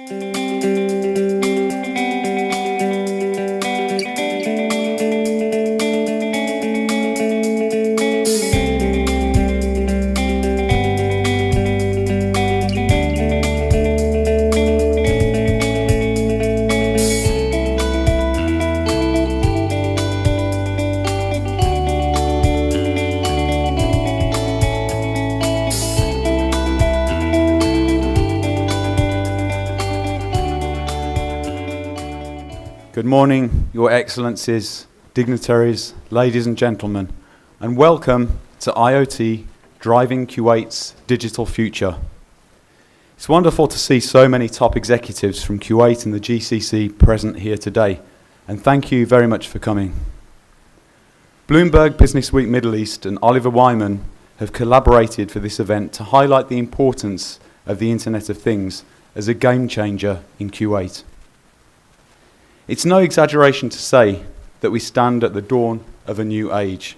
Good morning, Your Excellencies, dignitaries, ladies and gentlemen, and welcome to IoT, Driving Kuwait's Digital Future. It's wonderful to see so many top executives from Kuwait and the GCC present here today, and thank you very much for coming. Bloomberg Business Week Middle East and Oliver Wyman have collaborated for this event to highlight the importance of the Internet of Things as a game changer in Kuwait. It's no exaggeration to say that we stand at the dawn of a new age.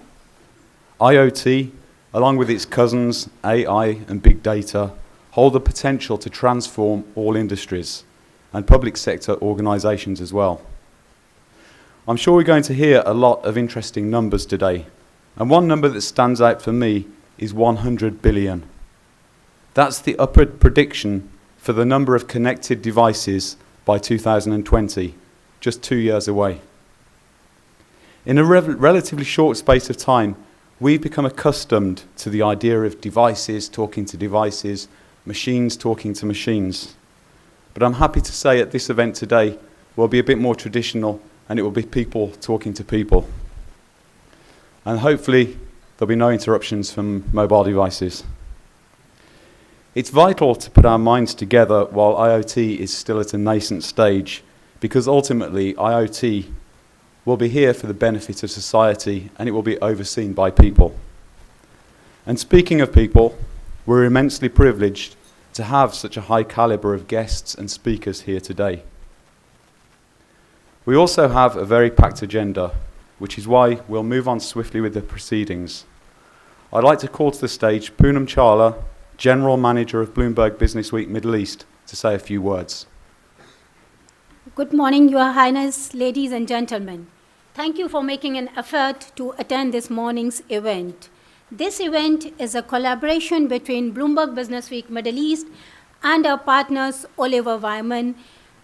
IoT, along with its cousins, AI and big data, hold the potential to transform all industries and public sector organizations as well. I'm sure we're going to hear a lot of interesting numbers today, and one number that stands out for me is 100 billion. That's the upward prediction for the number of connected devices by 2020. Just 2 years away. In a relatively short space of time, we've become accustomed to the idea of devices talking to devices, machines talking to machines. But I'm happy to say at this event today will be a bit more traditional, and it will be people talking to people. And hopefully there'll be no interruptions from mobile devices. It's vital to put our minds together while IoT is still at a nascent stage, because ultimately IoT will be here for the benefit of society, and it will be overseen by people. And speaking of people, we're immensely privileged to have such a high caliber of guests and speakers here today. We also have a very packed agenda, which is why we'll move on swiftly with the proceedings. I'd like to call to the stage Poonam Chawla, General Manager of Bloomberg Business Week Middle East, to say a few words. Good morning, Your Highness, ladies and gentlemen. Thank you for making an effort to attend this morning's event. This event is a collaboration between Bloomberg Business Week Middle East and our partners Oliver Wyman,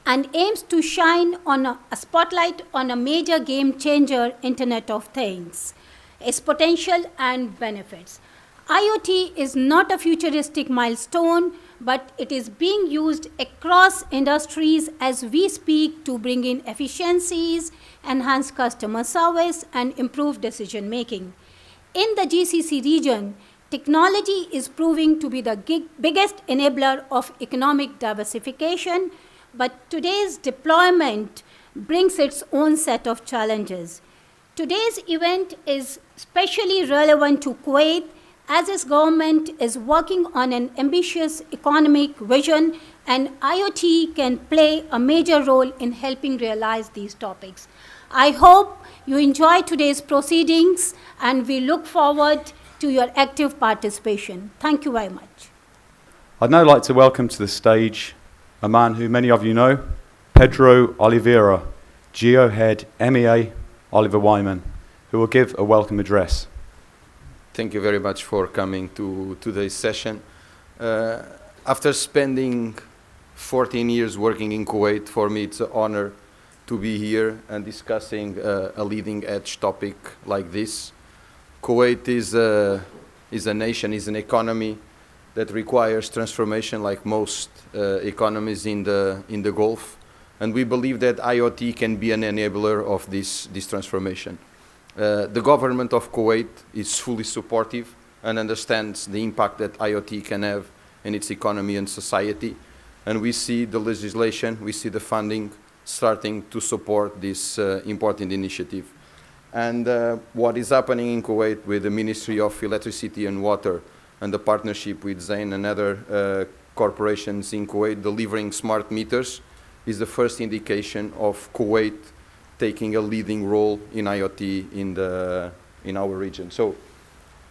and aims to shine on a spotlight on a major game changer, Internet of Things, its potential and benefits. IoT is not a futuristic milestone, but it is being used across industries as we speak to bring in efficiencies, enhance customer service, and improve decision making. In the GCC region, technology is proving to be the biggest enabler of economic diversification, but today's deployment brings its own set of challenges. Today's event is especially relevant to Kuwait, as its government is working on an ambitious economic vision, and IoT can play a major role in helping realize these topics. I hope you enjoy today's proceedings, and we look forward to your active participation. Thank you very much. I'd now like to welcome to the stage a man who many of you know, Pedro Oliveira, Geo Head MEA Oliver Wyman, who will give a welcome address. Thank you very much for coming to today's session. After spending 14 years working in Kuwait, for me it's an honor to be here and discussing a leading edge topic like this. Kuwait is a nation, is an economy that requires transformation like most economies in the Gulf. And we believe that IoT can be an enabler of this transformation. The government of Kuwait is fully supportive and understands the impact that IoT can have in its economy and society. And we see the legislation, we see the funding starting to support this important initiative. And what is happening in Kuwait with the Ministry of Electricity and Water and the partnership with Zain and other corporations in Kuwait delivering smart meters is the first indication of Kuwait taking a leading role in IoT in our region. So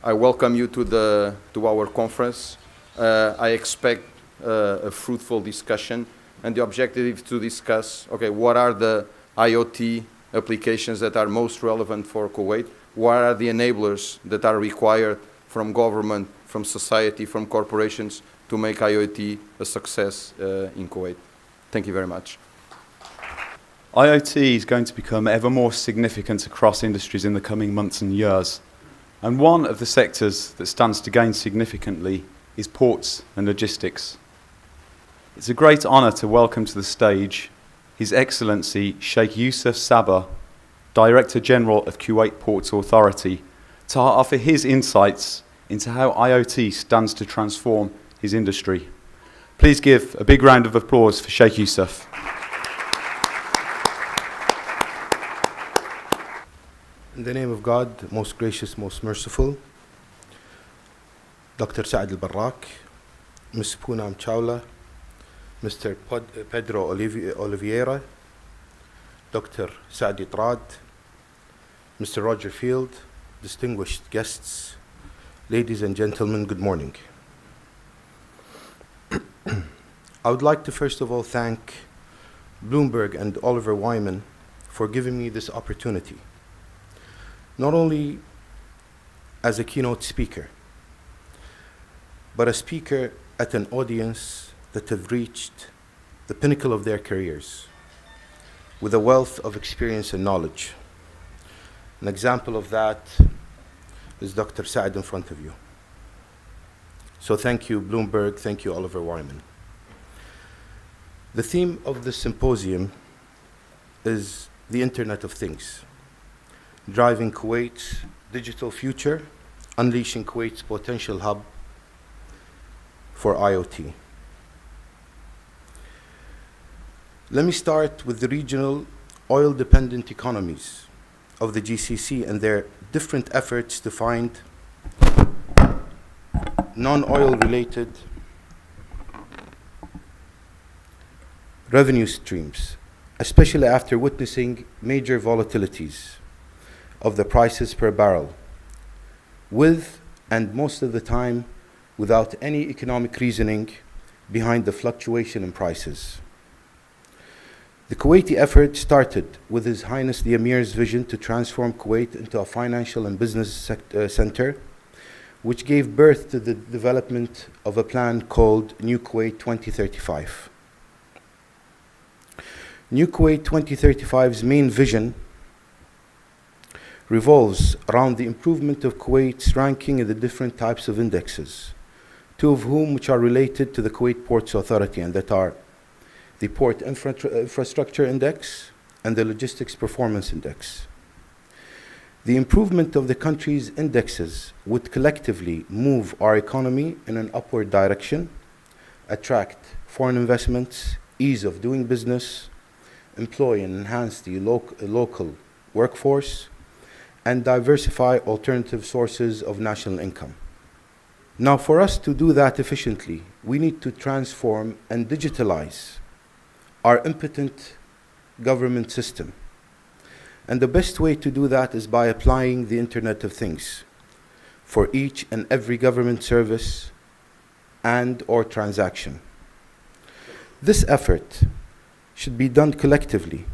I welcome you to our conference. I expect a fruitful discussion and the objective is to discuss, okay, what are the IoT applications that are most relevant for Kuwait? What are the enablers that are required from government, from society, from corporations to make IoT a success in Kuwait? Thank you very much. IoT is going to become ever more significant across industries in the coming months and years. And one of the sectors that stands to gain significantly is ports and logistics. It's a great honour to welcome to the stage His Excellency Sheikh Yusuf Sabah, Director General of Kuwait Ports Authority, to offer his insights into how IoT stands to transform his industry. Please give a big round of applause for Sheikh Yusuf. In the name of God, most gracious, most merciful, Dr. Saad al-Barrak, Ms. Poonam Chawla, Mr. Pedro Oliveira, Dr. Saadi Trad, Mr. Roger Field, distinguished guests, ladies and gentlemen, good morning. I would like to first of all thank Bloomberg and Oliver Wyman for giving me this opportunity, not only as a keynote speaker, but a speaker at an audience that have reached the pinnacle of their careers with a wealth of experience and knowledge. An example of that is Dr. Saad in front of you. So thank you, Bloomberg, thank you, Oliver Wyman. The theme of this symposium is the Internet of Things, driving Kuwait's digital future, unleashing Kuwait's potential hub for IoT. Let me start with the regional oil-dependent economies of the GCC and their different efforts to find non-oil related revenue streams, especially after witnessing major volatilities of the prices per barrel, with and most of the time without any economic reasoning behind the fluctuation in prices. The Kuwaiti effort started with His Highness the Emir's vision to transform Kuwait into a financial and business center, which gave birth to the development of a plan called New Kuwait 2035. New Kuwait 2035's main vision revolves around the improvement of Kuwait's ranking in the different types of indexes, two of whom which are related to the Kuwait Ports Authority, and that are the Port Infrastructure Index and the Logistics Performance Index. The improvement of the country's indexes would collectively move our economy in an upward direction, attract foreign investments, ease of doing business, employ and enhance the local workforce, and diversify alternative sources of national income. Now, for us to do that efficiently, we need to transform and digitalize our impotent government system. And the best way to do that is by applying the Internet of Things for each and every government service and or transaction. This effort should be done collectively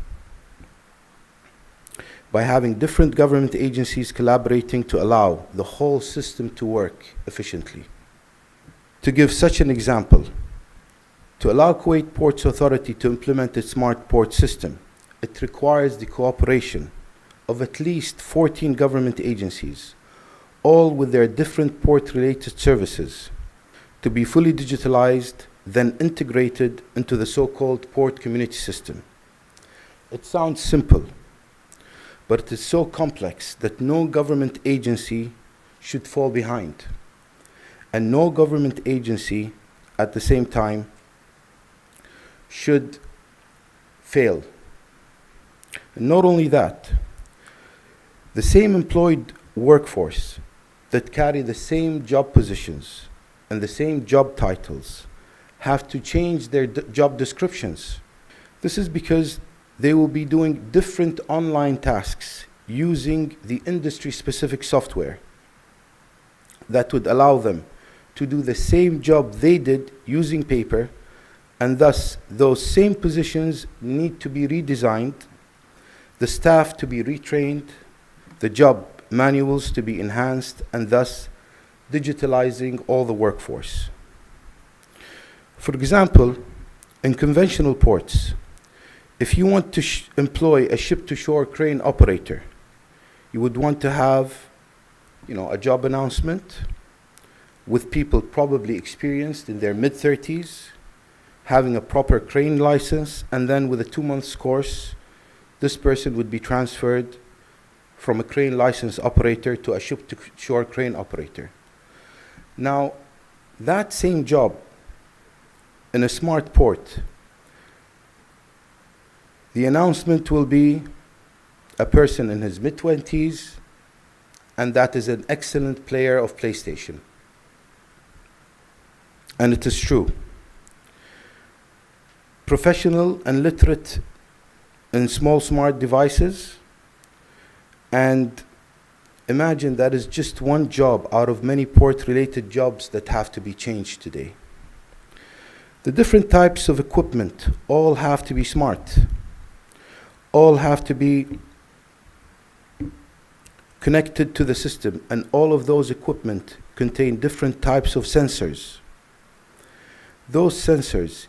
by having different government agencies collaborating to allow the whole system to work efficiently. To give such an example, to allow Kuwait Ports Authority to implement its smart port system, it requires the cooperation of at least 14 government agencies, all with their different port-related services, to be fully digitalized, then integrated into the so-called port community system. It sounds simple, but it is so complex that no government agency should fall behind, and no government agency at the same time should fail. And not only that, the same employed workforce that carry the same job positions and the same job titles have to change their job descriptions. This is because they will be doing different online tasks using the industry-specific software that would allow them to do the same job they did using paper, and thus those same positions need to be redesigned, the staff to be retrained, the job manuals to be enhanced, and thus digitalizing all the workforce. For example, in conventional ports, if you want to employ a ship-to-shore crane operator, you would want to have, a job announcement with people probably experienced in their mid-30s, having a proper crane license, and then with a 2-month course, this person would be transferred from a crane license operator to a ship-to-shore crane operator. Now, that same job in a smart port, the announcement will be a person in his mid-20s, and that is an excellent player of PlayStation. And it is true. Professional and literate in small smart devices, and imagine that is just one job out of many port-related jobs that have to be changed today. The different types of equipment all have to be smart, all have to be connected to the system, and all of those equipment contain different types of sensors. Those sensors,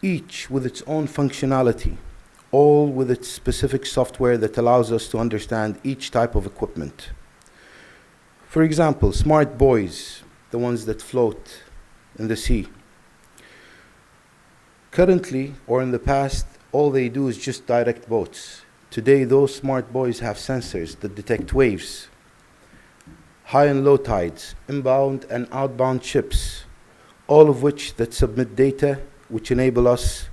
each with its own functionality, all with its specific software that allows us to understand each type of equipment. For example, smart buoys, the ones that float in the sea. Currently, or in the past, all they do is just direct boats. Today, those smart buoys have sensors that detect waves, high and low tides, inbound and outbound ships, all of which that submit data which enable us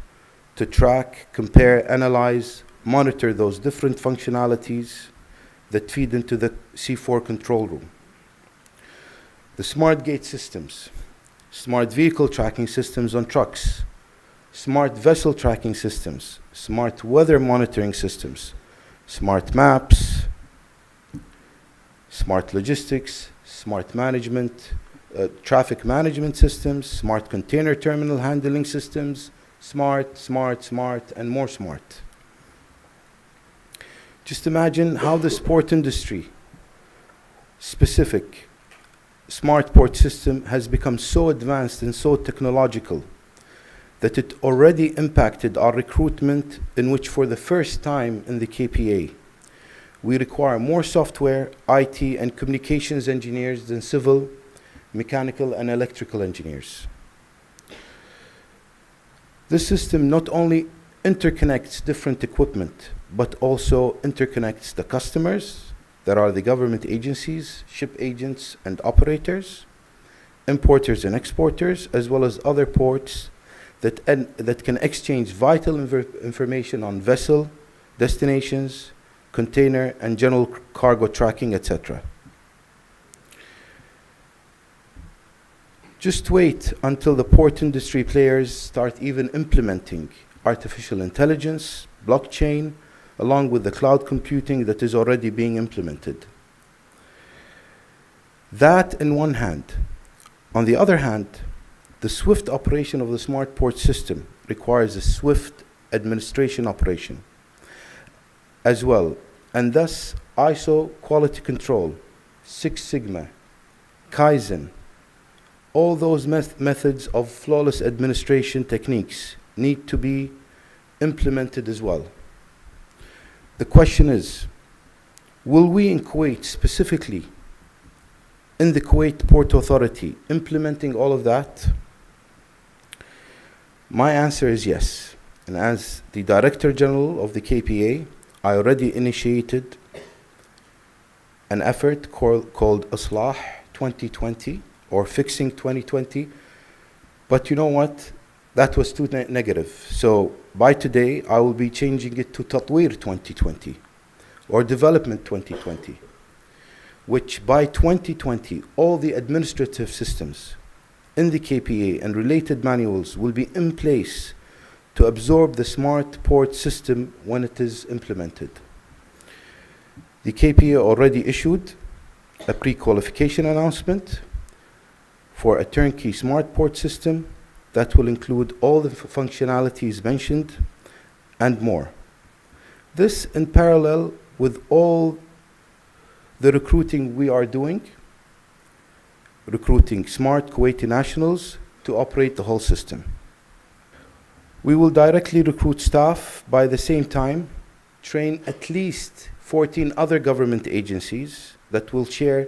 to track, compare, analyze, monitor those different functionalities that feed into the C4 control room. The smart gate systems, smart vehicle tracking systems on trucks, smart vessel tracking systems, smart weather monitoring systems, smart maps, smart logistics, smart management, traffic management systems, smart container terminal handling systems, smart, and more smart. Just imagine how the sport industry specific smart port system has become so advanced and so technological that it already impacted our recruitment, in which for the first time in the KPA, we require more software, IT, and communications engineers than civil, mechanical, and electrical engineers. This system not only interconnects different equipment, but also interconnects the customers, that are the government agencies, ship agents and operators, importers and exporters, as well as other ports that can exchange vital information on vessel, destinations, container, and general cargo tracking, etc. Just wait until the port industry players start even implementing artificial intelligence, blockchain, along with the cloud computing that is already being implemented. That in one hand. On the other hand, the swift operation of the smart port system requires a swift administration operation as well, and thus ISO quality control, Six Sigma, Kaizen, all those methods of flawless administration techniques need to be implemented as well. The question is, will we in Kuwait, specifically in the Kuwait Port Authority, implementing all of that? My answer is yes. And as the Director General of the KPA, I already initiated an effort called Islah 2020, or Fixing 2020. But you know what? That was too negative. So by today, I will be changing it to Tatweer 2020, or Development 2020, which by 2020, all the administrative systems in the KPA and related manuals will be in place to absorb the smart port system when it is implemented. The KPA already issued a pre-qualification announcement for a turnkey smart port system that will include all the functionalities mentioned and more. This in parallel with all the recruiting we are doing, recruiting smart Kuwaiti nationals to operate the whole system. We will directly recruit staff, by the same time train at least 14 other government agencies that will share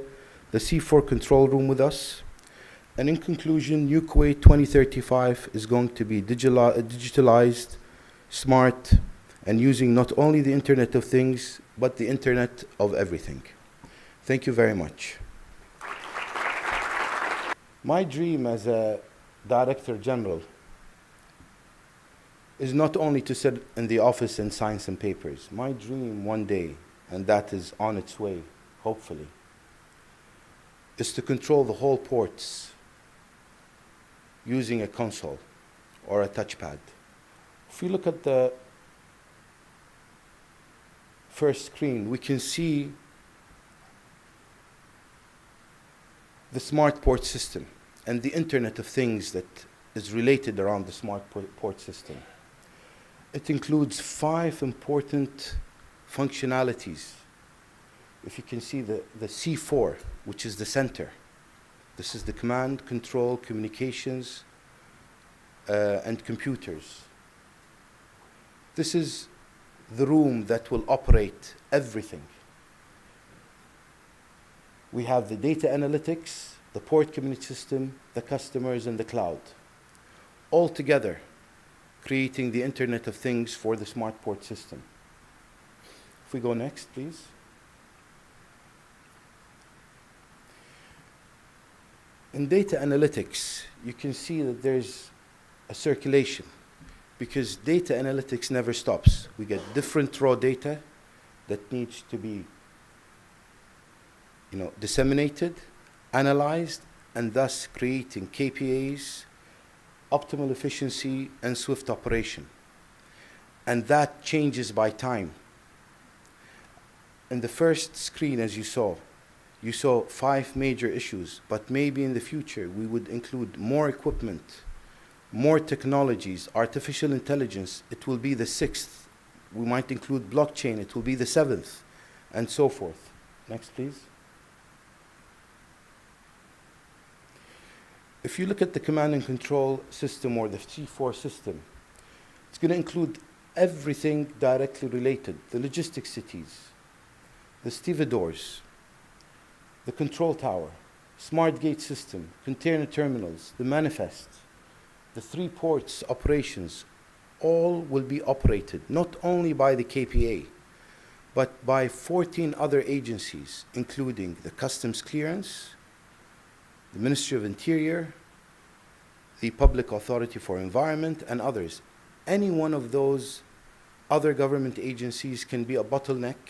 the C4 control room with us. And in conclusion, New Kuwait 2035 is going to be digitalized, smart, and using not only the Internet of Things, but the Internet of Everything. Thank you very much. My dream as a Director General is not only to sit in the office and sign some papers. My dream one day, and that is on its way, hopefully, is to control the whole ports using a console or a touchpad. If we look at the first screen, we can see the smart port system and the Internet of Things that is related around the smart port system. It includes 5 important functionalities. If you can see the C4, which is the center. This is the command, control, communications, and computers. This is the room that will operate everything. We have the data analytics, the port community system, the customers, and the cloud, all together creating the Internet of Things for the smart port system. If we go next, please. In data analytics, you can see that there's a circulation because data analytics never stops. We get different raw data that needs to be disseminated, analyzed, and thus creating KPIs, optimal efficiency, and swift operation. And that changes by time. In the first screen, as you saw 5 major issues, but maybe in the future we would include more equipment, more technologies, artificial intelligence. It will be the 6th. We might include blockchain. It will be the 7th, and so forth. Next, please. If you look at the command and control system or the C4 system, it's going to include everything directly related: the logistics cities, the stevedores, the control tower, smart gate system, container terminals, the manifest, the 3 ports operations. All will be operated not only by the KPA, but by 14 other agencies, including the customs clearance, the Ministry of Interior, the Public Authority for Environment, and others. Any one of those other government agencies can be a bottleneck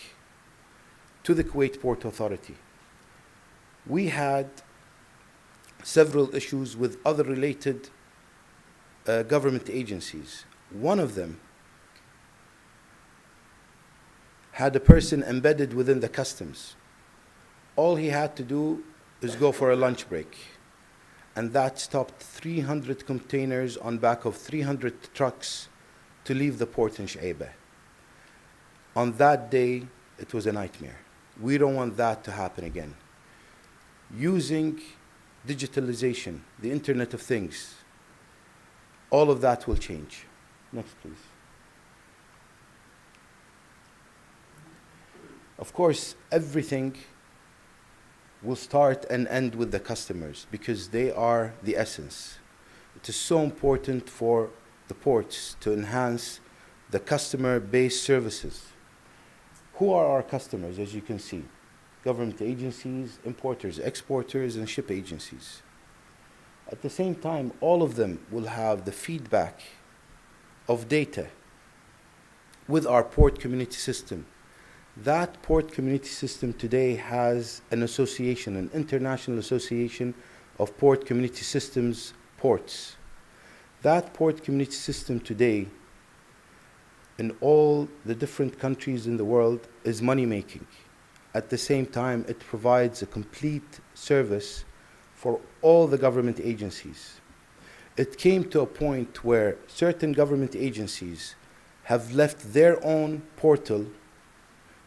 to the Kuwait Port Authority. We had several issues with other related government agencies. One of them had a person embedded within the customs. All he had to do is go for a lunch break. And that stopped 300 containers on back of 300 trucks to leave the port in Shuaibah. On that day, it was a nightmare. We don't want that to happen again. Using digitalization, the Internet of Things, all of that will change. Next, please. Of course, everything will start and end with the customers because they are the essence. It is so important for the ports to enhance the customer-based services. Who are our customers, as you can see? Government agencies, importers, exporters, and ship agencies. At the same time, all of them will have the feedback of data with our port community system. That port community system today has an association, an international association of port community systems ports. That port community system today in all the different countries in the world is money making. At the same time, it provides a complete service for all the government agencies. it came to a point where certain government agencies have left their own portal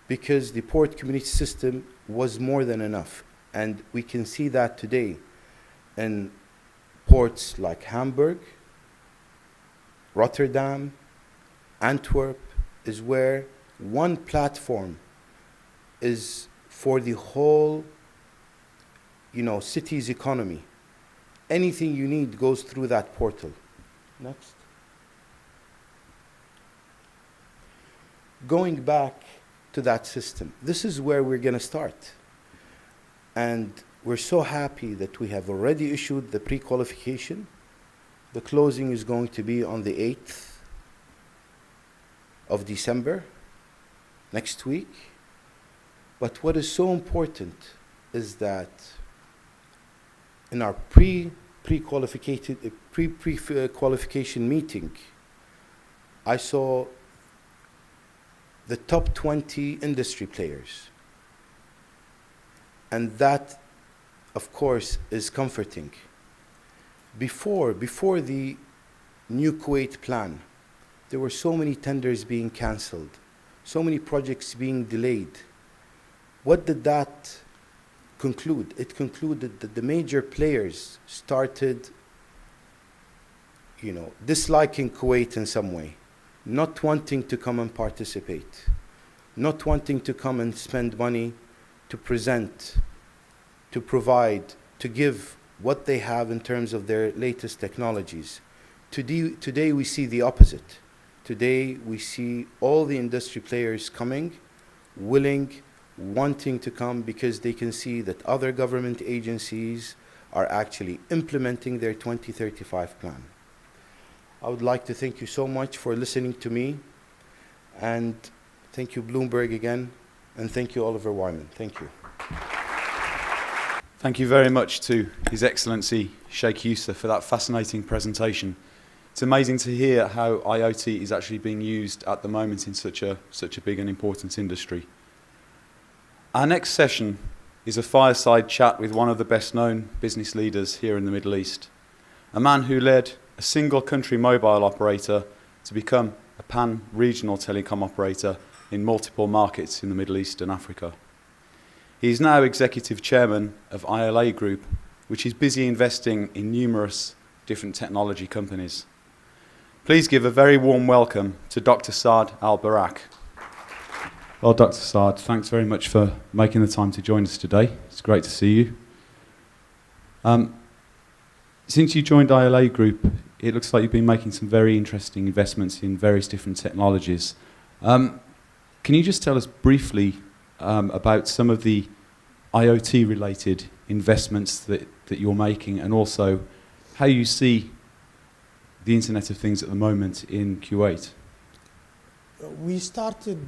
because the port community system was more than enough. And we can see that today in ports like Hamburg, Rotterdam, Antwerp, is where one platform is for the whole, city's economy. Anything you need goes through that portal. Next. Going back to that system, this is where we're going to start. And we're so happy that we have already issued the pre-qualification. The closing is going to be on the 8th of December, next week. But what is so important is that in our pre-qualification meeting, I saw the top 20 industry players. And that, of course, is comforting. Before the new Kuwait plan, there were so many tenders being cancelled, so many projects being delayed. What did that conclude? It concluded that the major players started, disliking Kuwait in some way, not wanting to come and participate, not wanting to come and spend money to present, to provide, to give what they have in terms of their latest technologies. Today we see the opposite. Today we see all the industry players coming, willing, wanting to come because they can see that other government agencies are actually implementing their 2035 plan. I would like to thank you so much for listening to me, and thank you Bloomberg again, and thank you Oliver Wyman. Thank you. Thank you very much to His Excellency Sheikh Yusuf for that fascinating presentation. It's amazing to hear how IoT is actually being used at the moment in such a big and important industry. Our next session is a fireside chat with one of the best known business leaders here in the Middle East, a man who led a single country mobile operator to become a pan-regional telecom operator in multiple markets in the Middle East and Africa. He is now executive chairman of ILA Group, which is busy investing in numerous different technology companies. Please give a very warm welcome to Dr. Saad Al-Barak. Well, Dr. Saad, thanks very much for making the time to join us today. It's great to see you. Since you joined ILA Group, it looks like you've been making some very interesting investments in various different technologies. Can you just tell us briefly about some of the IoT-related investments that you're making, and also how you see the Internet of Things at the moment in Kuwait? We started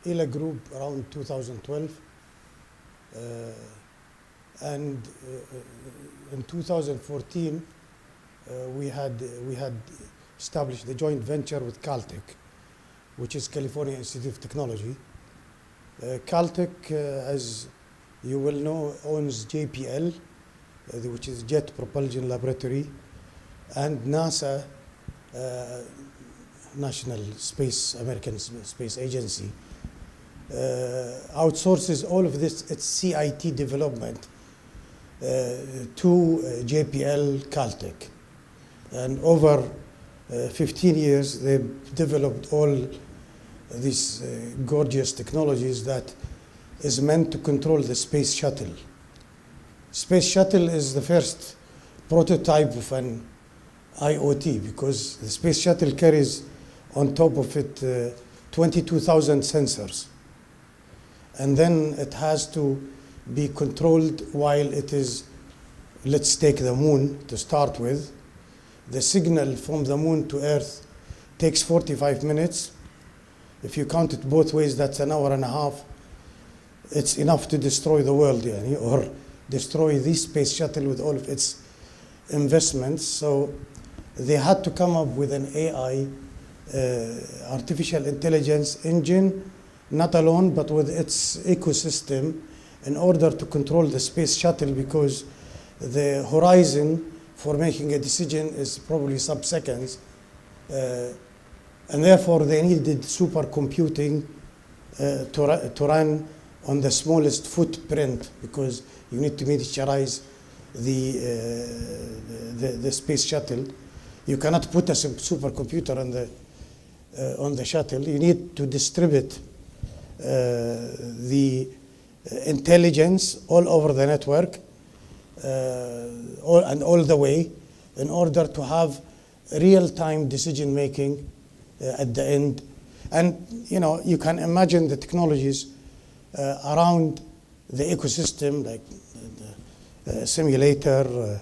ILA Group around 2012, and in 2014 we had established the joint venture with Caltech, which is California Institute of Technology. Caltech, as you will know, owns JPL, which is Jet Propulsion Laboratory, and NASA, National American Space Agency, outsources all of this, its CIT development, to JPL Caltech. And over 15 years, they've developed all these gorgeous technologies that is meant to control the space shuttle. Space shuttle is the first prototype of an IoT, because the space shuttle carries on top of it 22,000 sensors. And then it has to be controlled while it is, let's take the moon to start with. The signal from the moon to Earth takes 45 minutes. If you count it both ways, that's an hour and a half. It's enough to destroy the world, or destroy this space shuttle with all of its investments. So they had to come up with an AI, artificial intelligence engine, not alone, but with its ecosystem, in order to control the space shuttle, because the horizon for making a decision is probably sub-seconds. And therefore, they needed supercomputing to run on the smallest footprint, because you need to miniaturize the space shuttle. You cannot put a supercomputer on the shuttle. You need to distribute the intelligence all over the network all the way, in order to have real-time decision making at the end. And you can imagine the technologies around the ecosystem, like simulator,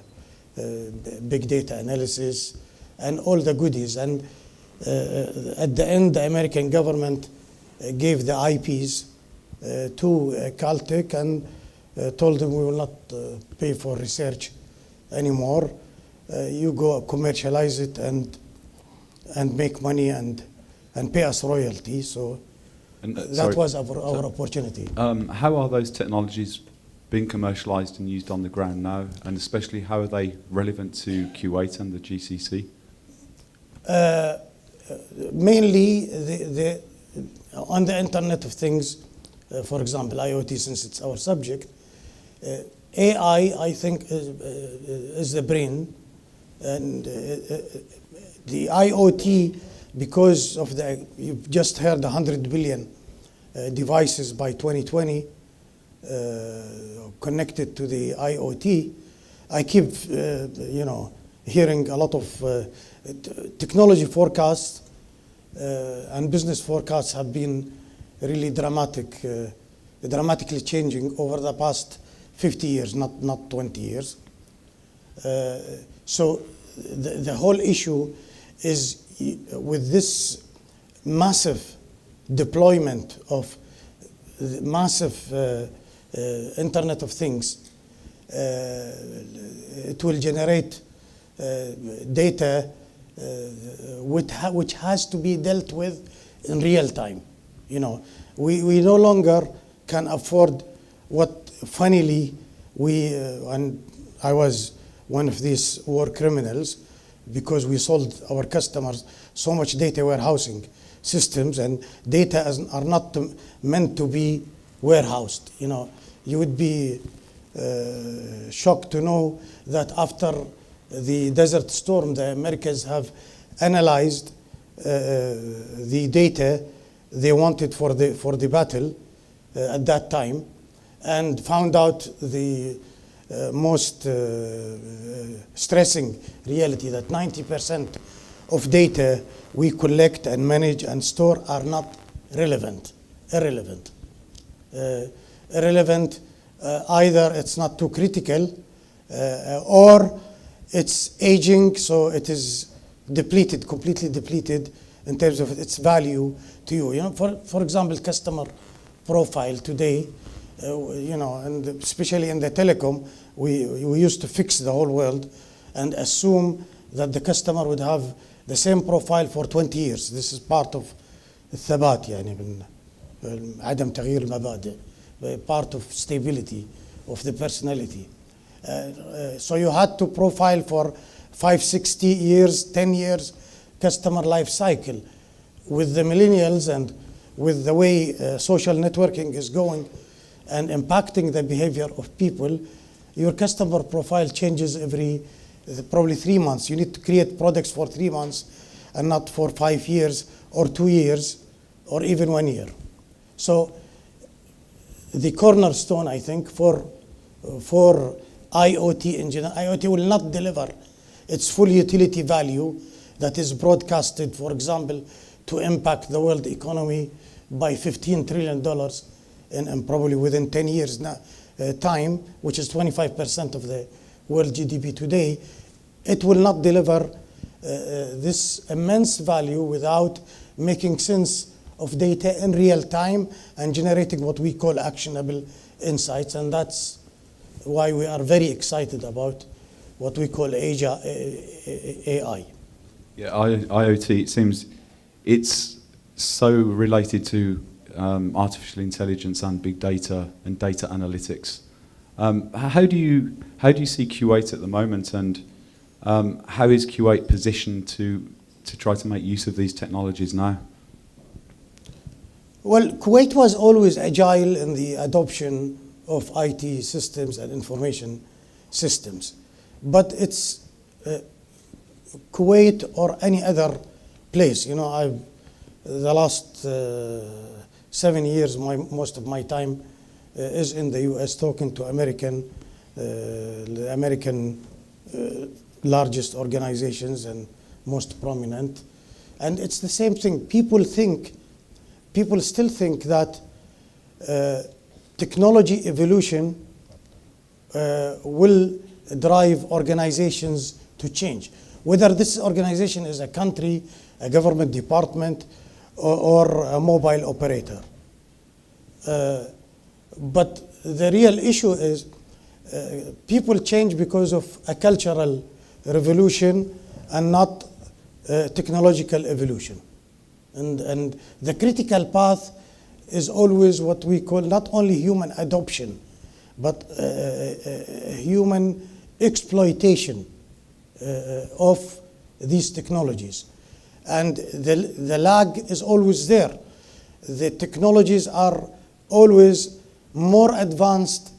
big data analysis, and all the goodies. And at the end, the American government gave the IPs to Caltech and told them, we will not pay for research anymore. You go commercialize it and make money and pay us royalty. So that was our opportunity. How are those technologies being commercialized and used on the ground now? And especially, how are they relevant to Kuwait and the GCC? Mainly on the Internet of Things, for example, IoT, since it's our subject. AI, I think, is the brain. And the IoT, because of you've just heard 100 billion devices by 2020 connected to the IoT. I keep, hearing a lot of technology forecasts and business forecasts have been really dramatically changing over the past 50 years, not 20 years. So the whole issue is, with this massive deployment of the massive Internet of Things, it will generate data which has to be dealt with in real time. We no longer can afford what, funnily, and I was one of these war criminals, because we sold our customers so much data warehousing systems, and data are not meant to be warehoused. You would be shocked to know that after the Desert Storm, the Americans have analyzed the data they wanted for the battle at that time, and found out the most stressing reality, that 90% of data we collect and manage and store are not irrelevant. Either it's not too critical, or it's aging, so it is completely depleted in terms of its value to you. For example, customer profile today, and especially in the telecom, we used to fix the whole world and assume that the customer would have the same profile for 20 years. This is part of الثبات, من عدم تغيير المبادئ, part of stability of the personality. So you had to profile for 5, 60 years, 10 years customer life cycle. With the millennials and with the way social networking is going and impacting the behavior of people, your customer profile changes every probably 3 months. You need to create products for 3 months and not for 5 years or 2 years or even 1 year. So the cornerstone, I think, for IoT in general, IoT will not deliver its full utility value that is broadcasted, for example, to impact the world economy by $15 trillion and probably within 10 years time, which is 25% of the world GDP today. It will not deliver this immense value without making sense of data in real time and generating what we call actionable insights. And that's why we are very excited about what we call AI. Yeah, IoT, it seems it's so related to artificial intelligence and big data and data analytics. How do you see Kuwait at the moment, and How is Kuwait positioned to try to make use of these technologies now? Well, Kuwait was always agile in the adoption of IT systems and information systems. But it's Kuwait or any other place. You know, the last 7 years, most of my time is in the US talking to the American largest organizations and most prominent. And it's the same thing. People still think that technology evolution will drive organizations to change. Whether this organization is a country, a government department, or a mobile operator. But the real issue is people change because of a cultural revolution and not technological evolution. And the critical path is always what we call not only human adoption, but human exploitation of these technologies. And the lag is always there. The technologies are always more advanced.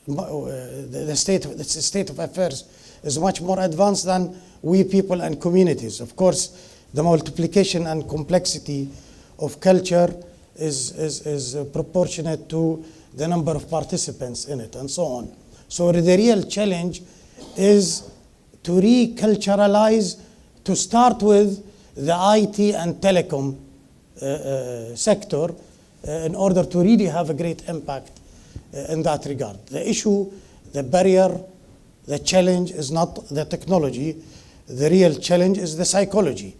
The state of affairs is much more advanced than we people and communities. Of course, the multiplication and complexity of culture is proportionate to the number of participants in it and so on. So the real challenge is to reculturalize, to start with the IT and telecom sector in order to really have a great impact in that regard. The issue, the barrier, the challenge is not the technology. The real challenge is the psychology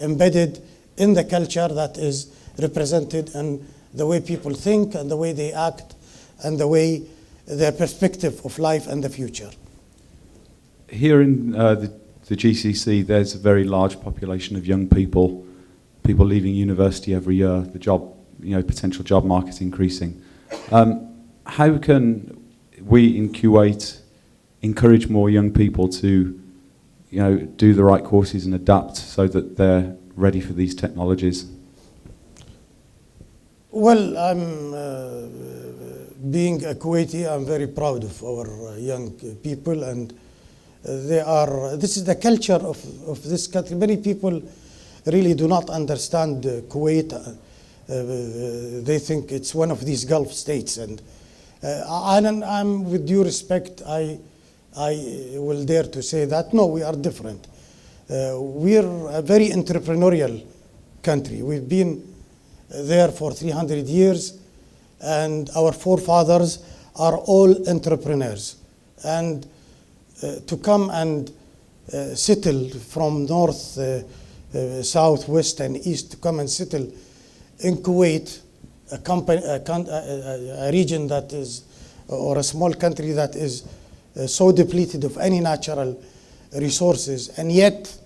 embedded in the culture that is represented in the way people think and the way they act and the way their perspective of life and the future. Here in the GCC, there's a very large population of young people leaving university every year. The potential job market increasing. How can we in Kuwait encourage more young people to, do the right courses and adapt so that they're ready for these technologies? Well, being a Kuwaiti, I'm very proud of our young people, and this is the culture of this country. Many people really do not understand Kuwait. They think it's one of these Gulf states, and I'm, with due respect, I will dare to say that no, we are different. We're a very entrepreneurial country. We've been there for 300 years, and our forefathers are all entrepreneurs. And to come and settle from north, south, west, and east, to come and settle in Kuwait, a region that is, or a small country that is so depleted of any natural resources, and yet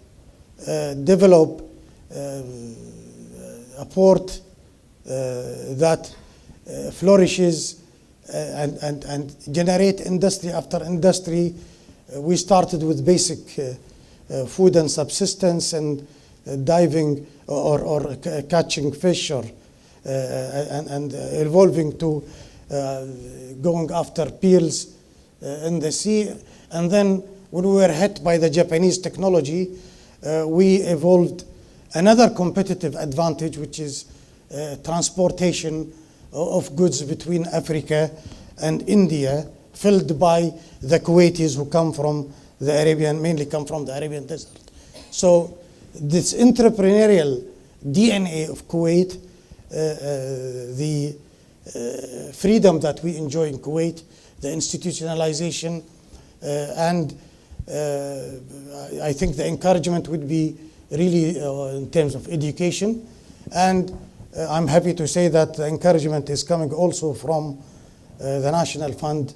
develop a port that flourishes and generate industry after industry. We started with basic food and subsistence and diving or catching fish and evolving to going after pearls in the sea. And then when we were hit by the Japanese technology, we evolved another competitive advantage, which is transportation of goods between Africa and India, filled by the Kuwaitis who come from the Arabian, mainly come from the Arabian desert. So this entrepreneurial DNA of Kuwait, the freedom that we enjoy in Kuwait, the institutionalization, and I think the encouragement would be really in terms of education. And I'm happy to say that the encouragement is coming also from the National Fund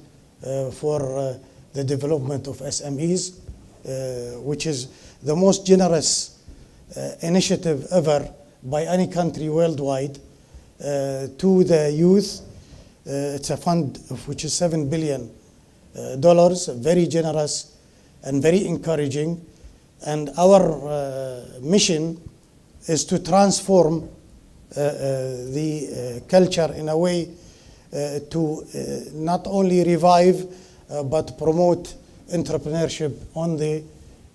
for the Development of SMEs, which is the most generous initiative ever by any country worldwide to the youth. It's a fund which is $7 billion, very generous and very encouraging. And our mission is to transform the culture in a way to not only revive but promote entrepreneurship on the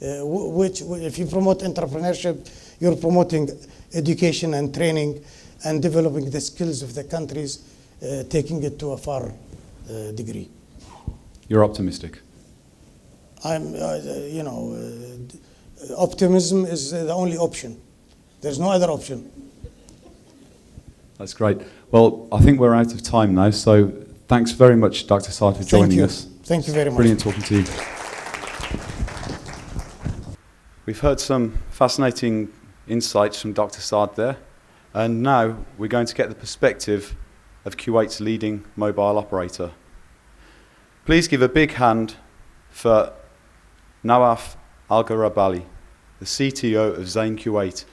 which if you promote entrepreneurship, you're promoting education and training and developing the skills of the countries, taking it to a far degree. You're optimistic. I'm, optimism is the only option. There's no other option. That's great. Well, I think we're out of time now, so thanks very much, Dr. Saad, for joining us. Thank you very much. Brilliant talking to you. We've heard some fascinating insights from Dr. Saad there, and now we're going to get the perspective of Kuwait's leading mobile operator. Please give a big hand for Nawaf Al-Garabali, the CTO of Zain Kuwait,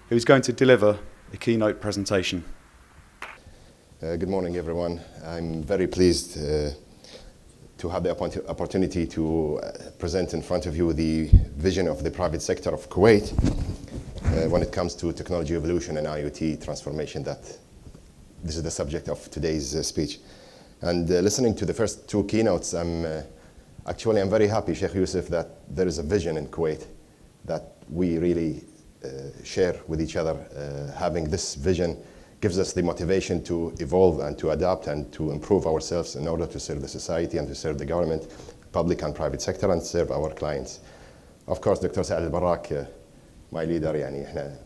who is going to deliver a keynote presentation. Good morning, everyone. I'm very pleased to have the opportunity to present in front of you the vision of the private sector of Kuwait when it comes to technology evolution and IoT transformation. That this is the subject of today's speech. And listening to the first two keynotes, I'm very happy, Sheikh Yusuf, that there is a vision in Kuwait that we really share with each other. Having this vision gives us the motivation to evolve and to adapt and to improve ourselves in order to serve the society and to serve the government, public and private sector, and serve our clients. Of course, Dr. Saad Al-Barrak, my leader,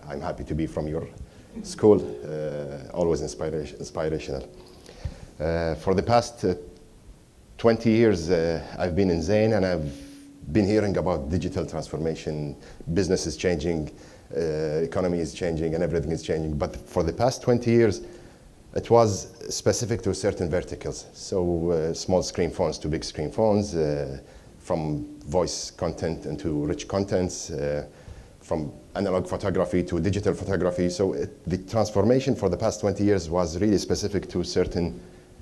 I'm happy to be from your school, always inspirational. For the past 20 years, I've been in Zain, and I've been hearing about digital transformation. Business is changing, economy is changing, and everything is changing. But for the past 20 years, it was specific to certain verticals. So small screen phones to big screen phones, from voice content into rich contents, from analog photography to digital photography. So the transformation for the past 20 years was really specific to certain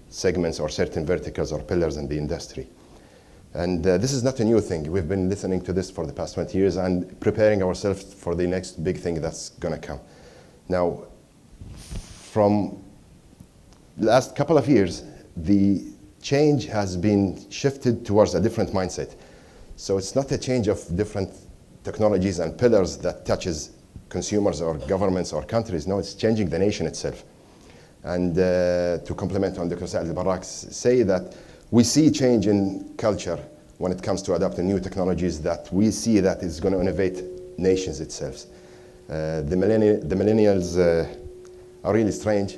segments or certain verticals or pillars in the industry. And this is not a new thing. We've been listening to this for the past 20 years and preparing ourselves for the next big thing that's going to come. Now, from last couple of years, the change has been shifted towards a different mindset. So it's not a change of different technologies and pillars that touches consumers or governments or countries. No, it's changing the nation itself. And to complement on Dr. Saad Al-Barrak, say that we see change in culture when it comes to adopting new technologies that we see that is going to innovate nations itself. The millennials are really strange,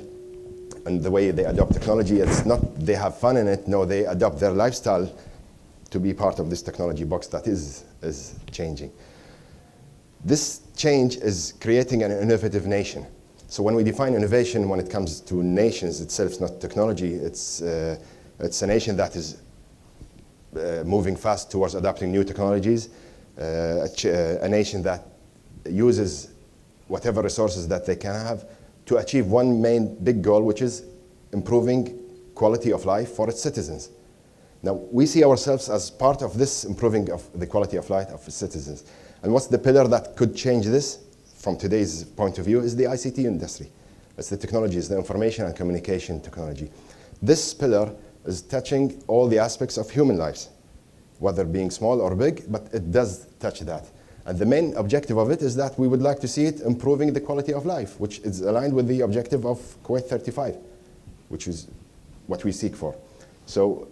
and the way they adopt technology, it's not they have fun in it, no, they adopt their lifestyle to be part of this technology box that is changing. This change is creating an innovative nation. So when we define innovation when it comes to nations itself, it's not technology, it's a nation that is moving fast towards adopting new technologies, a nation that uses whatever resources that they can have to achieve one main big goal, which is improving quality of life for its citizens. Now, we see ourselves as part of this improving of the quality of life of its citizens. And what's the pillar that could change this from today's point of view is the ICT industry. It's the technologies, the information and communication technology. This pillar is touching all the aspects of human lives, whether being small or big, but it does touch that. And the main objective of it is that we would like to see it improving the quality of life, which is aligned with the objective of Kuwait 35, which is what we seek for. So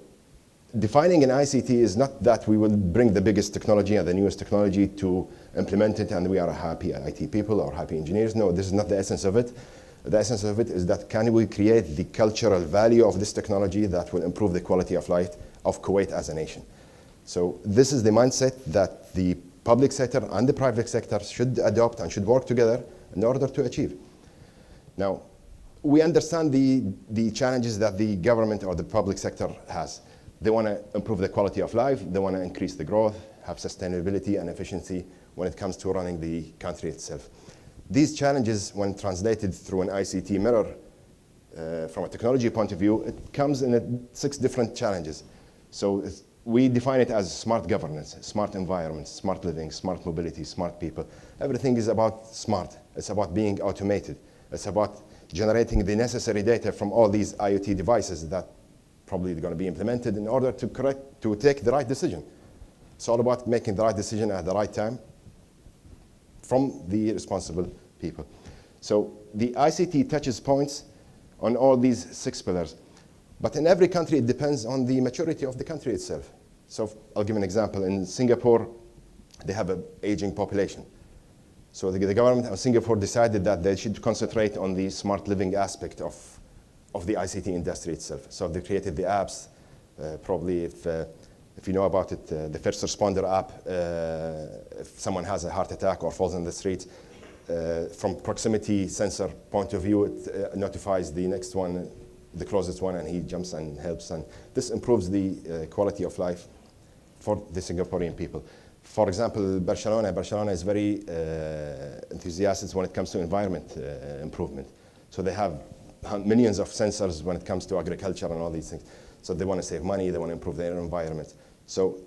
defining an ICT is not that we will bring the biggest technology and the newest technology to implement it and we are happy IT people or happy engineers. No, this is not the essence of it. The essence of it is that can we create the cultural value of this technology that will improve the quality of life of Kuwait as a nation. So this is the mindset that the public sector and the private sector should adopt and should work together in order to achieve. Now, we understand the challenges that the government or the public sector has. They want to improve the quality of life, they want to increase the growth, have sustainability and efficiency when it comes to running the country itself. These challenges, when translated through an ICT mirror, from a technology point of view, it comes in 6 different challenges. So we define it as smart governance, smart environment, smart living, smart mobility, smart people. Everything is about smart. It's about being automated. It's about generating the necessary data from all these IoT devices that probably are going to be implemented in order to take the right decision. It's all about making the right decision at the right time from the responsible people. So the ICT touches points on all these 6 pillars. But in every country, it depends on the maturity of the country itself. So I'll give an example. In Singapore, they have an aging population. So the government of Singapore decided that they should concentrate on the smart living aspect of the ICT industry itself. So they created the apps. Probably if you know about it, the first responder app, if someone has a heart attack or falls in the street, from proximity sensor point of view, it notifies the next one, the closest one, and he jumps and helps. And this improves the quality of life for the Singaporean people. For example, Barcelona is very enthusiastic when it comes to environment improvement. So they have millions of sensors when it comes to agriculture and all these things. So they want to save money, they want to improve their environment. So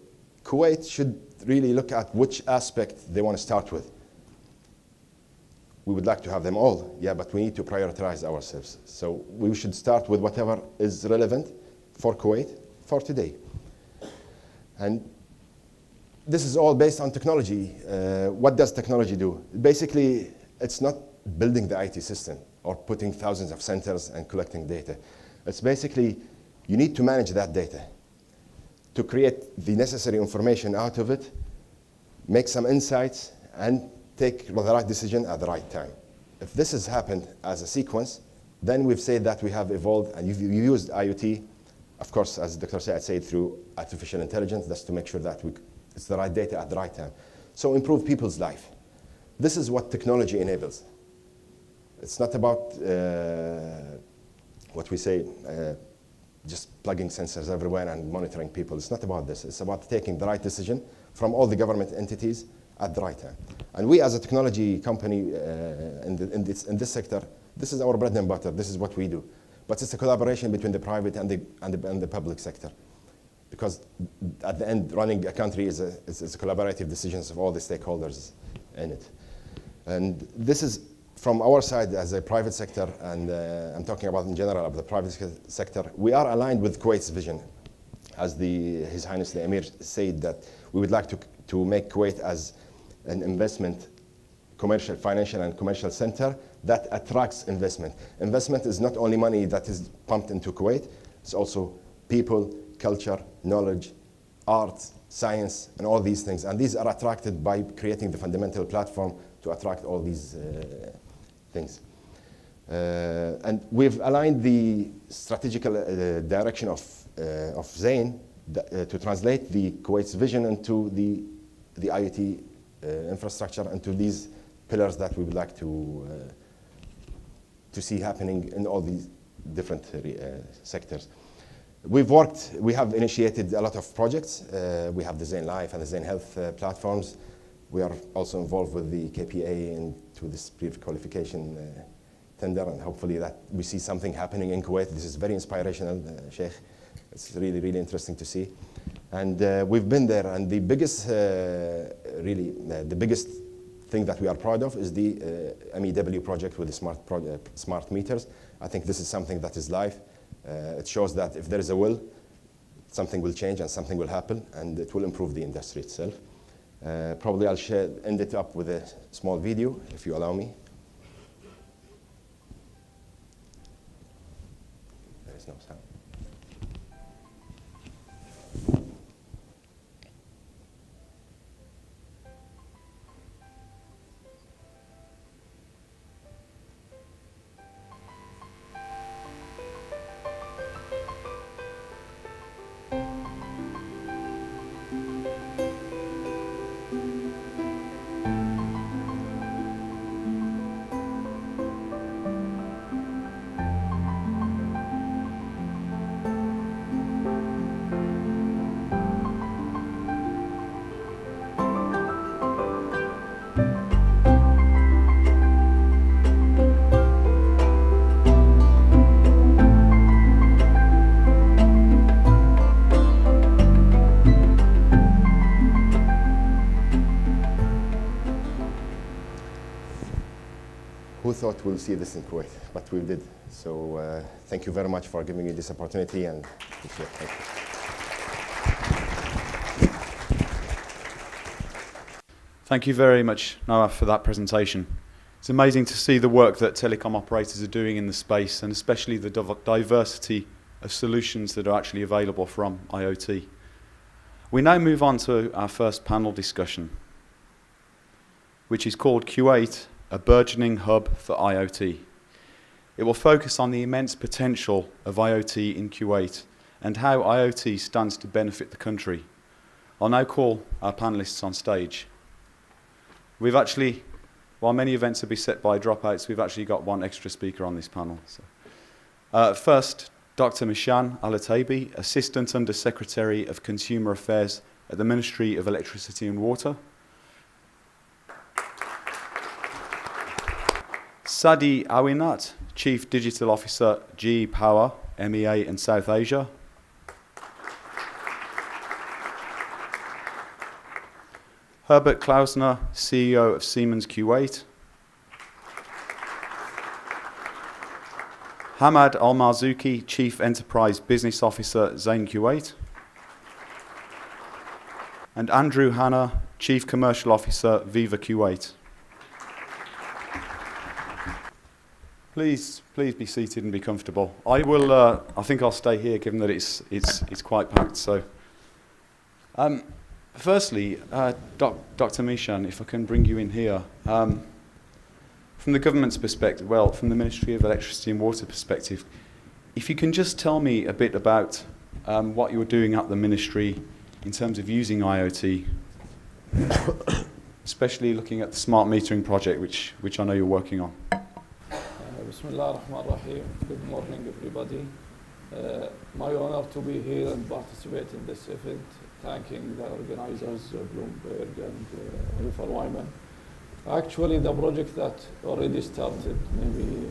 Kuwait should really look at which aspect they want to start with. We would like to have them all, yeah, but we need to prioritize ourselves. So we should start with whatever is relevant for Kuwait for today. And this is all based on technology. What does technology do? Basically, it's not building the IT system or putting thousands of centers and collecting data. It's basically, you need to manage that data to create the necessary information out of it, make some insights, and take the right decision at the right time. If this has happened as a sequence, then we've said that we have evolved, and you've used IoT, of course, as Dr. Saad said, through artificial intelligence. That's to make sure that it's the right data at the right time. So improve people's life. This is what technology enables. It's not about what we say, just plugging sensors everywhere and monitoring people. It's not about this. It's about taking the right decision from all the government entities at the right time. And we, as a technology company in this sector, this is our bread and butter. This is what we do. But it's a collaboration between the private and the public sector. Because at the end, running a country is a collaborative decisions of all the stakeholders in it. And this is from our side as a private sector, and I'm talking about in general of the private sector, we are aligned with Kuwait's vision. As His Highness the Emir said, that we would like to make Kuwait as an investment, financial and commercial center that attracts investment. Investment is not only money that is pumped into Kuwait, it's also people, culture, knowledge, art, science, and all these things. And these are attracted by creating the fundamental platform to attract all these things. And we've aligned the strategical direction of Zain to translate the Kuwait's vision into the IoT infrastructure, into these pillars that we would like to see happening in all these different sectors. We have initiated a lot of projects. We have the Zain Life and the Zain Health platforms. We are also involved with the KPA into this pre-qualification tender, and hopefully that we see something happening in Kuwait. This is very inspirational, Sheikh. It's really, really interesting to see. And we've been there, and the biggest, the biggest thing that we are proud of is the MEW project with the smart meters. I think this is something that is live. It shows that if there is a will, something will change and something will happen, and it will improve the industry itself. Probably I'll end it up with a small video, if you allow me. There is no sound. we'll see this in Kuwait, but we did. So thank you very much for giving me this opportunity, and thank you. Thank you very much, Noah, for that presentation. It's amazing to see the work that telecom operators are doing in the space, and especially the diversity of solutions that are actually available from IoT. We now move on to our first panel discussion, which is called Kuwait, a burgeoning hub for IoT. It will focus on the immense potential of IoT in Kuwait and how IoT stands to benefit the country. I'll now call our panelists on stage. We've actually, while many events are beset by dropouts, we've actually got one extra speaker on this panel. So, first, Dr. Mishan Al-Ataibi, Assistant Under Secretary of Consumer Affairs at the Ministry of Electricity and Water. Sadi Awinat, Chief Digital Officer, GE Power, MEA and South Asia. Herbert Klausner, CEO of Siemens Kuwait. Hamad Al-Marzuki, Chief Enterprise Business Officer, Zain Kuwait. And Andrew Hanna, Chief Commercial Officer, Viva Kuwait. Please be seated and be comfortable. I think I'll stay here, given that it's quite packed. So, firstly, Dr. Mishan, if I can bring you in here. From the government's perspective, well, from the Ministry of Electricity and Water perspective, if you can just tell me a bit about what you're doing at the ministry in terms of using IoT, especially looking at the smart metering project, which I know you're working on. Bismillah ar-Rahman ar-Rahim. Good morning, everybody. My honor to be here and participate in this event, thanking the organizers, Bloomberg and River Wyman. Actually, the project that already started maybe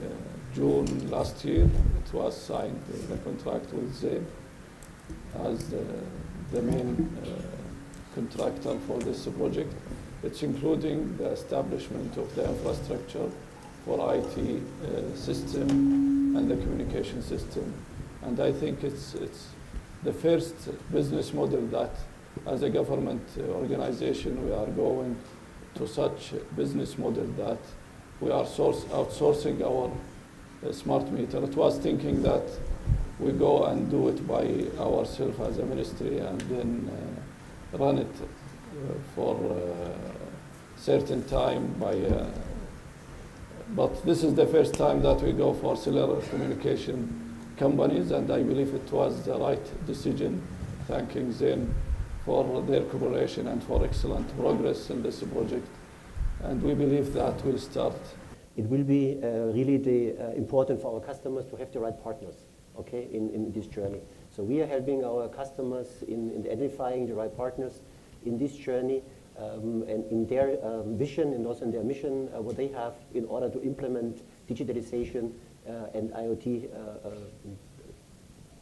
June last year, it was signed the contract with Zain as the main contractor for this project. It's including the establishment of the infrastructure for IT system and the communication system. And I think it's the first business model that, as a government organization, we are going to such business model that we are outsourcing our smart meter. It was thinking that we go and do it by ourselves as a ministry and then run it for a certain time but this is the first time that we go for cellular communication companies, and I believe it was the right decision, thanking Zain for their cooperation and for excellent progress in this project. And we believe that will start. It will be really important for our customers to have the right partners, okay, in this journey. So we are helping our customers in identifying the right partners in this journey and in their vision and also in their mission, what they have in order to implement digitalization and IoT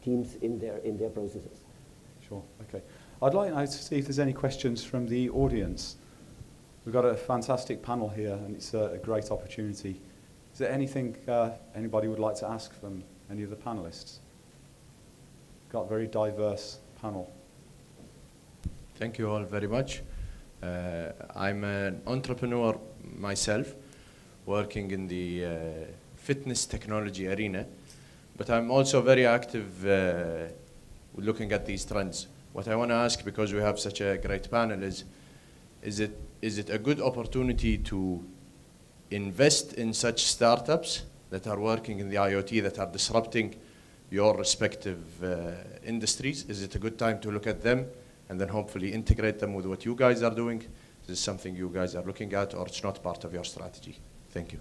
teams in their processes. Sure, okay. I'd like now to see if there's any questions from the audience. We've got a fantastic panel here, and it's a great opportunity. Is there anything anybody would like to ask from any of the panelists? Got a very diverse panel. Thank you all very much. I'm an entrepreneur myself, working in the fitness technology arena, but I'm also very active looking at these trends. What I want to ask, because we have such a great panel, is it a good opportunity to invest in such startups that are working in the IoT, that are disrupting your respective industries? Is it a good time to look at them and then hopefully integrate them with what you guys are doing? Is this something you guys are looking at, or it's not part of your strategy? Thank you.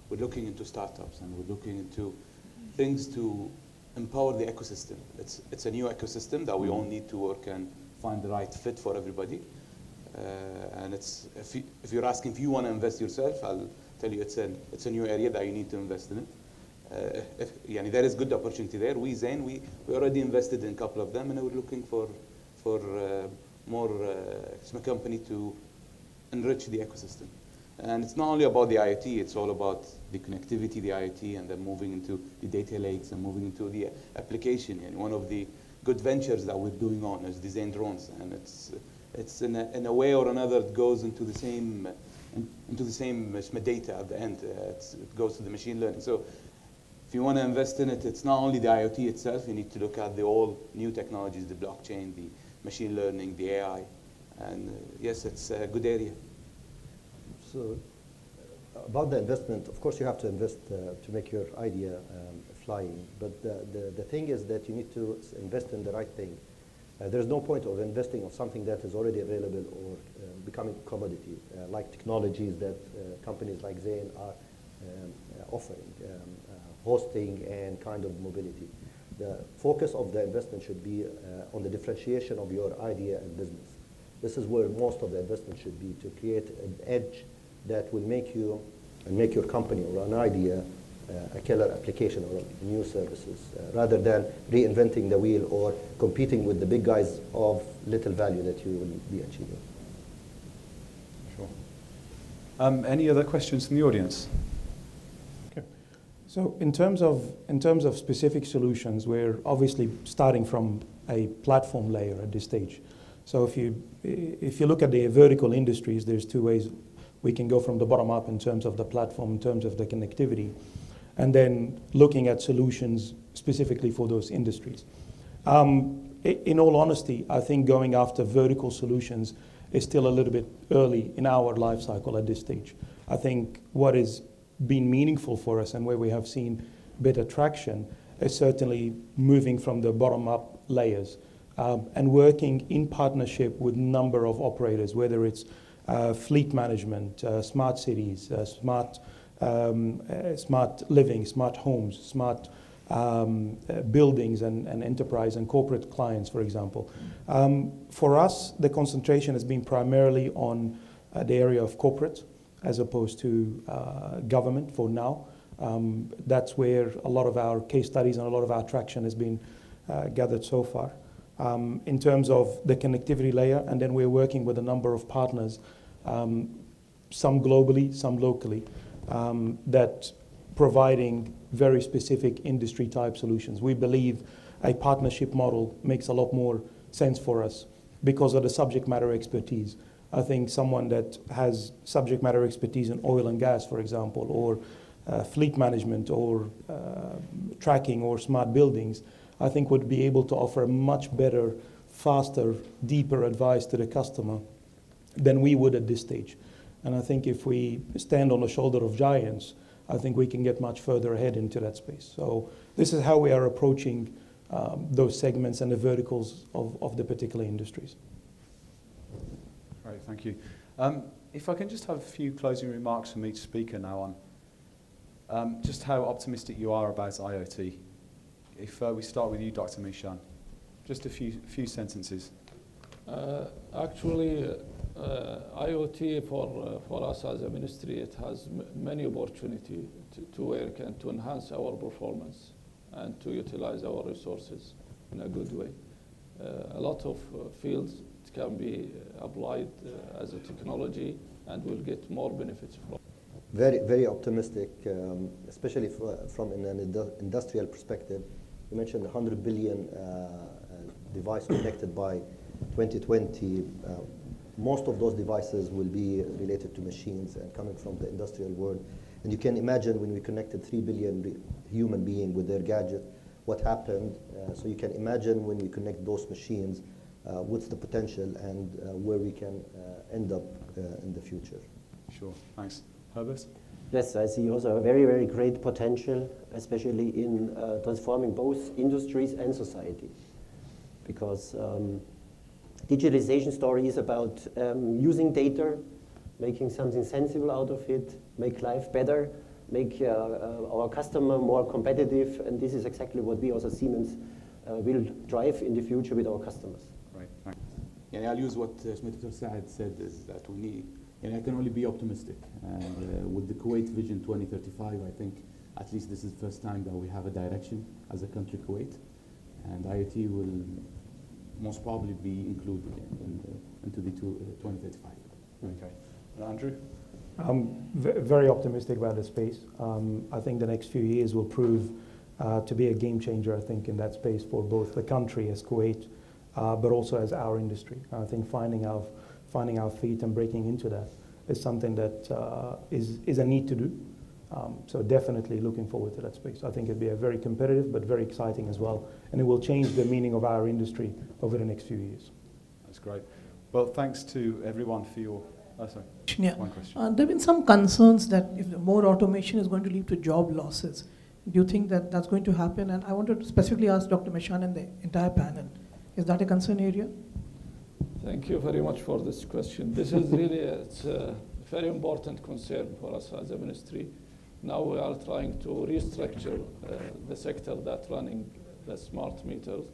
We're looking into startups, and we're looking into things to empower the ecosystem. It's a new ecosystem that we all need to work and find the right fit for everybody. And it's if you're asking if you want to invest yourself, I'll tell you it's a new area that you need to invest in it. There is good opportunity there. We already invested in a couple of them, and we're looking for more company to enrich the ecosystem. And it's not only about the IoT, it's all about the connectivity, the IoT, and then moving into the data lakes and moving into the application. And one of the good ventures that we're doing on is design drones, and it's in a way or another it goes into the same data at the end. It goes to the machine learning. So if you want to invest in it, it's not only the IoT itself. You need to look at the all new technologies, the blockchain, the machine learning, the AI, and yes, it's a good area. So about the investment, of course you have to invest to make your idea flying, but the thing is that you need to invest in the right thing. There's no point of investing of something that is already available or becoming a commodity, like technologies that companies like Zain are offering, hosting and kind of mobility. The focus of the investment should be on the differentiation of your idea and business. This is where most of the investment should be, to create an edge that will make you and make your company or an idea a killer application or new services, rather than reinventing the wheel or competing with the big guys of little value that you will be achieving. Sure. Any other questions from the audience? So in terms of specific solutions, we're obviously starting from a platform layer at this stage. So if you look at the vertical industries, there's two ways we can go from the bottom up in terms of the platform, in terms of the connectivity, and then looking at solutions specifically for those industries. In all honesty, I think going after vertical solutions is still a little bit early in our life cycle at this stage. I think what has been meaningful for us and where we have seen better traction is certainly moving from the bottom up layers and working in partnership with a number of operators, whether it's fleet management, smart cities, smart living, smart homes, smart buildings and enterprise and corporate clients, for example. For us, the concentration has been primarily on the area of corporate as opposed to government for now. That's where a lot of our case studies and a lot of our traction has been gathered so far. In terms of the connectivity layer, and then we're working with a number of partners, some globally, some locally, that providing very specific industry type solutions. We believe a partnership model makes a lot more sense for us because of the subject matter expertise. I think someone that has subject matter expertise in oil and gas, for example, or fleet management or tracking or smart buildings, I think would be able to offer a much better, faster, deeper advice to the customer than we would at this stage. And I think if we stand on the shoulder of giants, I think we can get much further ahead into that space. So this is how we are approaching those segments and the verticals of the particular industries. Great, thank you. If I can just have a few closing remarks from each speaker now on just how optimistic you are about IoT. If we start with you, Dr. Mishan, just a few sentences. Actually, IoT for us as a ministry, it has many opportunity to work and to enhance our performance and to utilize our resources in a good way. A lot of fields can be applied as a technology and will get more benefits from. Very, very optimistic, especially from an industrial perspective. You mentioned 100 billion devices connected by 2020. Most of those devices will be related to machines and coming from the industrial world. And you can imagine when we connected 3 billion human beings with their gadget, what happened. So you can imagine when we connect those machines, what's the potential and where we can end up in the future. Sure, thanks. Herbert? Yes, I see also a very, very great potential, especially in transforming both industries and society. Because digitalization story is about using data, making something sensible out of it, make life better, make our customer more competitive, and this is exactly what we also Siemens will drive in the future with our customers. Right, thanks. Yeah, I'll use what Dr. Saad said, is that we need, and I can only be optimistic. And with the Kuwait Vision 2035, I think at least this is the first time that we have a direction as a country, Kuwait, and IoT will most probably be included into the 2035. Okay. And Andrew? I'm very optimistic about the space. I think the next few years will prove to be a game changer, I think, in that space for both the country as Kuwait, but also as our industry. I think finding our feet and breaking into that is something that is a need to do. So definitely looking forward to that space. I think it'll be a very competitive but very exciting as well, and it will change the meaning of our industry over the next few years. That's great. Well, thanks to everyone for your... sorry. Yeah. One question. There have been some concerns that if more automation is going to lead to job losses. Do you think that that's going to happen? And I wanted to specifically ask Dr. Meshan and the entire panel, is that a concern area? Thank you very much for this question. This is really it's a very important concern for us as a ministry. Now we are trying to restructure the sector that's running the smart meters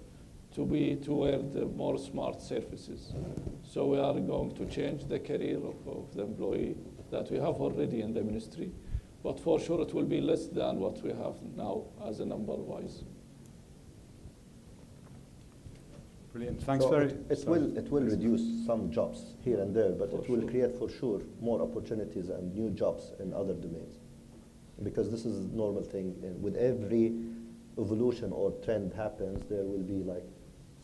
to be toward the more smart services. So we are going to change the career of the employee that we have already in the ministry, but for sure it will be less than what we have now as a number-wise. Brilliant. Thanks So very it will reduce some jobs here and there, but it will create for sure more opportunities and new jobs in other domains. Because this is a normal thing. With every evolution or trend happens, there will be like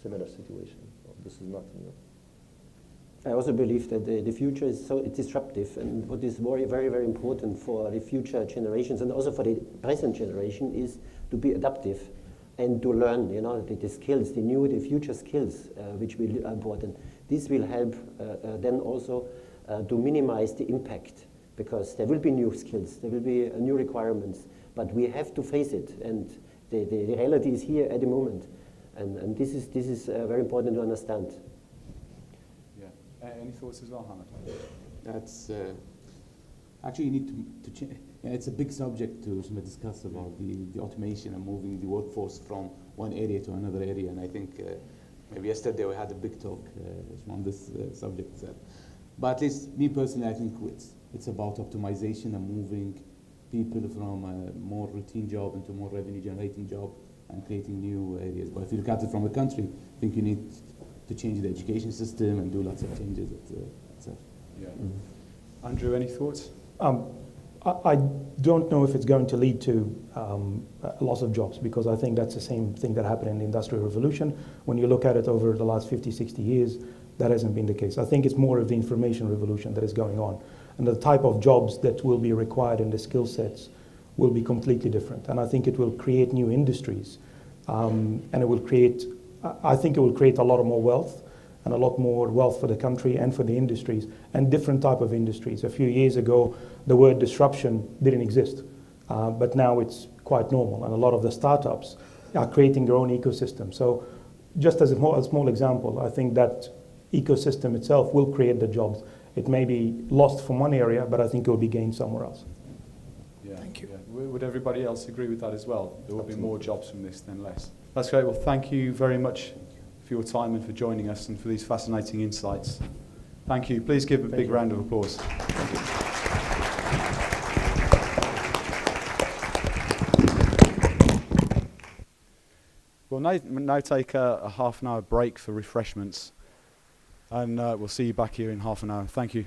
similar situation. So this is not new. I also believe that the future is so disruptive, and what is very, very, very important for the future generations and also for the present generation is to be adaptive and to learn, you know, the skills, the future skills, which will be important. This will help then also to minimize the impact, because there will be new skills, there will be new requirements, but we have to face it, and the reality is here at the moment, and this is very important to understand. Any thoughts as well, Hamad? That's actually you need to change. Yeah, it's a big subject to discuss about the automation and moving the workforce from one area to another area. And I think maybe yesterday we had a big talk on this subject itself. But at least me personally, I think it's about optimization and moving people from a more routine job into a more revenue generating job and creating new areas. But if you look at it from a country, I think you need to change the education system and do lots of changes itself. Yeah. Andrew, any thoughts? I don't know if it's going to lead to a loss of jobs, because I think that's the same thing that happened in the Industrial Revolution. When you look at it over the last 50, 60 years, that hasn't been the case. I think it's more of the information revolution that is going on. And the type of jobs that will be required and the skill sets will be completely different. And I think it will create new industries. And it will create, I think it will create a lot more wealth, and a lot more wealth for the country and for the industries, and different type of industries. A few years ago, the word disruption didn't exist, but now it's quite normal, and a lot of the startups are creating their own ecosystem. So just as a small example, I think that ecosystem itself will create the jobs. It may be lost from one area, but I think it will be gained somewhere else. Yeah, Thank you. Yeah. Would everybody else agree with that as well? There will be more jobs from this than less. That's great. Well, thank you very much for your time and for joining us and for these fascinating insights. Thank you. Please give a big round of applause. Thank you. We'll now take a half an hour break for refreshments, and we'll see you back here in half an hour. Thank you.